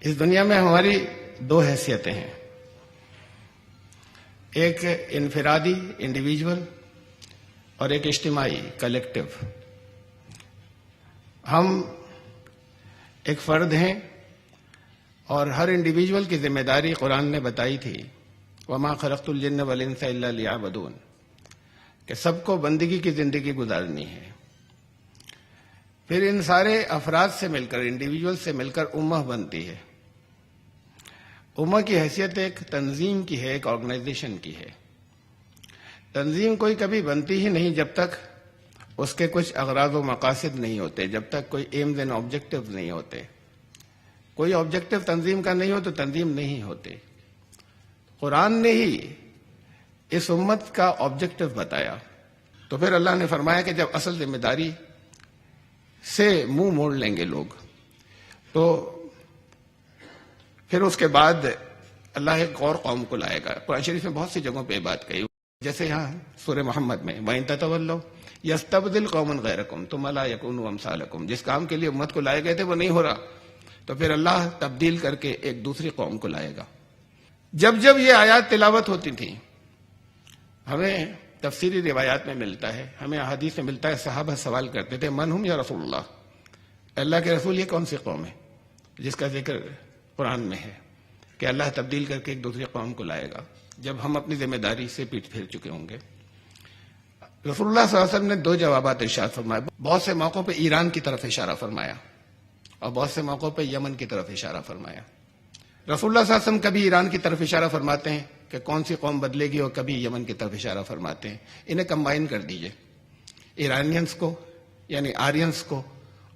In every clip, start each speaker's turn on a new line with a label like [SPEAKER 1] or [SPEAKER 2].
[SPEAKER 1] اس دنیا میں ہماری دو حیثیتیں ہیں، ایک انفرادی انڈیویجول اور ایک اجتماعی کلیکٹیو۔ ہم ایک فرد ہیں اور ہر انڈیویجول کی ذمہ داری قرآن نے بتائی تھی، وَمَا خَلَقْتُ الْجِنَّ وَالْإِنسَ إِلَّا لِيَعْبُدُونِ، کہ سب کو بندگی کی زندگی گزارنی ہے۔ پھر ان سارے افراد سے مل کر، انڈیویجول سے مل کر امہ بنتی ہے۔ امہ کی حیثیت ایک تنظیم کی ہے، ایک آرگنائزیشن کی ہے۔ تنظیم کوئی کبھی بنتی ہی نہیں جب تک اس کے کچھ اغراض و مقاصد نہیں ہوتے، جب تک کوئی ایمز اینڈ آبجیکٹیوز نہیں ہوتے۔ کوئی آبجیکٹیو تنظیم کا نہیں ہو تو تنظیم نہیں ہوتی۔ قرآن نے ہی اس امت کا آبجیکٹیو بتایا، تو پھر اللہ نے فرمایا کہ جب اصل ذمہ داری سے منہ موڑ لیں گے لوگ تو پھر اس کے بعد اللہ ایک اور قوم کو لائے گا۔ قرآن شریف میں بہت سی جگہوں پہ یہ بات کہی، جیسے یہاں سورہ محمد میں وَإِن تَتَوَلَّوْا يَسْتَبْدِلْ قَوْمًا غَيْرَكُمْ ثُمَّ لَا يَكُونُوا أَمْثَالَكُمْ۔ جس کام کے لیے امت کو لائے گئے تھے وہ نہیں ہو رہا تو پھر اللہ تبدیل کر کے ایک دوسری قوم کو لائے گا۔ جب جب یہ آیات تلاوت ہوتی تھیں، ہمیں تفسیری روایات میں ملتا ہے، ہمیں احادیث میں ملتا ہے، صحابہ سوال کرتے تھے من ہم یا رسول اللہ کے رسول یہ کون سی قوم ہے جس کا ذکر قرآن میں ہے کہ اللہ تبدیل کر کے ایک دوسری قوم کو لائے گا جب ہم اپنی ذمہ داری سے پیٹ پھیر چکے ہوں گے۔ رسول اللہ صلی اللہ علیہ وسلم نے دو جوابات ارشاد فرمائے، بہت سے موقعوں پہ ایران کی طرف اشارہ فرمایا اور بہت سے موقعوں پہ یمن کی طرف اشارہ فرمایا۔ رسول اللہ صلی اللہ علیہ وسلم کبھی ایران کی طرف اشارہ فرماتے ہیں کہ کون سی قوم بدلے گی، اور کبھی یمن کی طرف اشارہ فرماتے ہیں۔ انہیں کمبائن کر دیجئے، ایرانینس کو یعنی آرینس کو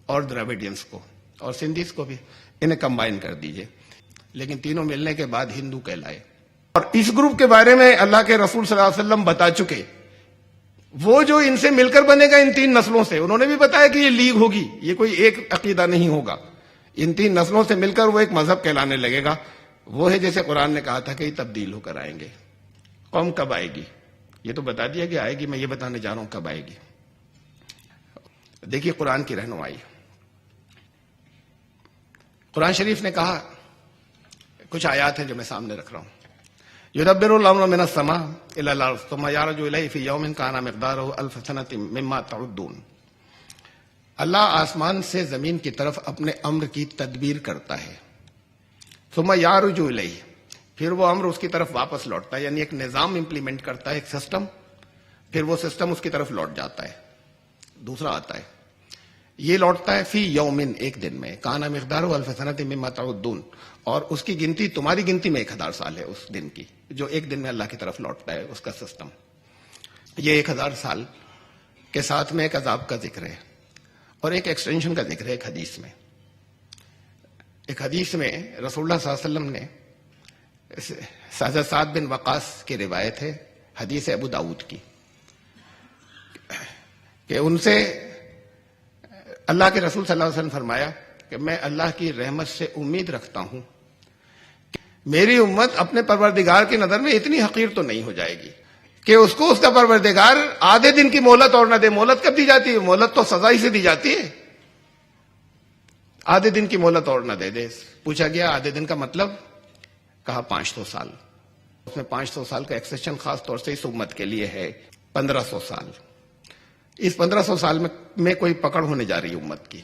[SPEAKER 1] اور دراویڈینس کو اور سندھیز کو بھی انہیں کمبائن کر دیجئے، لیکن تینوں ملنے کے بعد ہندو کہلائے۔ اور اس گروپ کے بارے میں اللہ کے رسول صلی اللہ علیہ وسلم بتا چکے، وہ جو ان سے مل کر بنے گا ان تین نسلوں سے، انہوں نے بھی بتایا کہ یہ لیگ ہوگی، یہ کوئی ایک عقیدہ نہیں ہوگا، ان تین نسلوں سے مل کر وہ ایک مذہب کہلانے لگے گا۔ وہ ہے جیسے قرآن نے کہا تھا کہ یہ تبدیل ہو کر آئیں گے۔ قوم کب آئے گی یہ تو بتا دیا کہ آئے گی، میں یہ بتانے جا رہا ہوں کب آئے گی۔ دیکھیے قرآن کی رہنمائی، قرآن شریف نے کہا، کچھ آیات ہیں جو میں سامنے رکھ رہا ہوں، يُدَبِّرُ الْأَمْرَ مِنَ السَّمَاءِ إِلَى الْأَرْضِ ثُمَّ يَعْرُجُ إِلَيْهِ فِي يَوْمٍ كَانَ مِقْدَارُهُ أَلْفَ سَنَةٍ مِّمَّا تَعُدُّونَ۔ اللہ آسمان سے زمین کی طرف اپنے امر کی تدبیر کرتا ہے، ثم یعرج الیہ، پھر وہ امر اس کی طرف واپس لوٹتا ہے، یعنی ایک نظام امپلیمنٹ کرتا ہے، ایک سسٹم، پھر وہ سسٹم اس کی طرف لوٹ جاتا ہے، دوسرا آتا ہے۔ یہ لوٹتا ہے فی یومن، ایک دن میں، کان مقدارہ الف سنۃ مما تعدون، اور اس کی گنتی تمہاری گنتی میں 1000 سال ہے اس دن کی، جو ایک دن میں اللہ کی طرف لوٹتا ہے اس کا سسٹم۔ یہ 1000 سال کے ساتھ میں ایک عذاب کا ذکر ہے اور ایک ایکسٹینشن کا ذکر ہے ایک حدیث میں۔ ایک حدیث میں رسول اللہ صلی اللہ علیہ وسلم نے، حضرت سعد بن وقاص کی روایت ہے، حدیث ابو داؤد کی، کہ ان سے اللہ کے رسول صلی اللہ علیہ وسلم فرمایا کہ میں اللہ کی رحمت سے امید رکھتا ہوں کہ میری امت اپنے پروردگار کی نظر میں اتنی حقیر تو نہیں ہو جائے گی کہ اس کو اس کا پروردگار آدھے دن کی مہلت اور نہ دے۔ مہلت کب دی جاتی ہے؟ مہلت تو سزا ہی سے دی جاتی ہے۔ آدھے دن کی مہلت اور نہ دے دے۔ پوچھا گیا آدھے دن کا مطلب، کہا 500 سال۔ اس میں 500 سال کا ایکسٹینشن خاص طور سے اس امت کے لیے ہے 1500 سال۔ اس 1500 سال میں کوئی پکڑ ہونے جا رہی ہے امت کی۔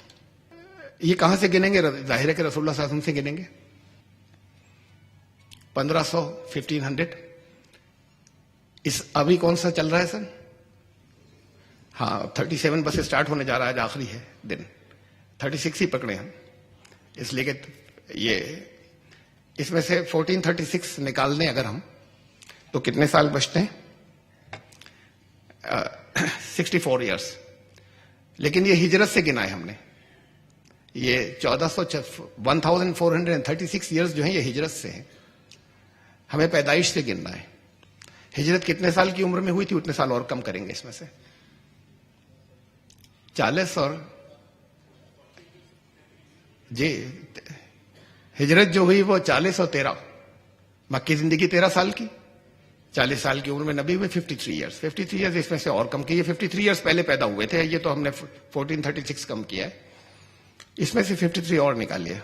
[SPEAKER 1] یہ کہاں سے گنیں گے؟ ظاہر ہے کہ رسول اللہ صلی اللہ علیہ وسلم سے گنیں گے۔ 1500، 1500، اس ابھی کون سا چل رہا ہے سر؟ ہاں 37 بس اسٹارٹ ہونے جا رہا ہے، آج آخری ہے دن، 36 ہی پکڑے ہم، اس لیے کہ یہ اس میں سے 1436 نکال دیں اگر ہم تو کتنے سال بچتے ہیں؟ 64 ایئرس۔ لیکن یہ ہجرت سے گنا ہے ہم نے، یہ 1436 ایئرس جو ہیں یہ ہجرت سے ہیں، ہمیں پیدائش سے گننا ہے۔ ہجرت کتنے سال کی عمر میں ہوئی تھی؟ اتنے سال اور کم کریں گے اس میں سے، 40 اور جی ہجرت جو ہوئی وہ 40 اور 13، مکی زندگی 13 سال کی، 40 سال کی عمر میں نبی ہوئے 53 ایئرس۔ 53 ایئرس اس میں سے اور کم کیے، 53 ایئرس پہلے پیدا ہوئے تھے، یہ تو ہم نے 1436 کم کیا ہے، اس میں سے 53 اور نکالیے۔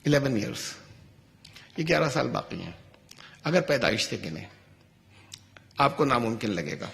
[SPEAKER 1] 11 ایئرس، یہ 11 سال باقی ہیں. اگر پیدائش سے گنے آپ کو ناممکن لگے گا.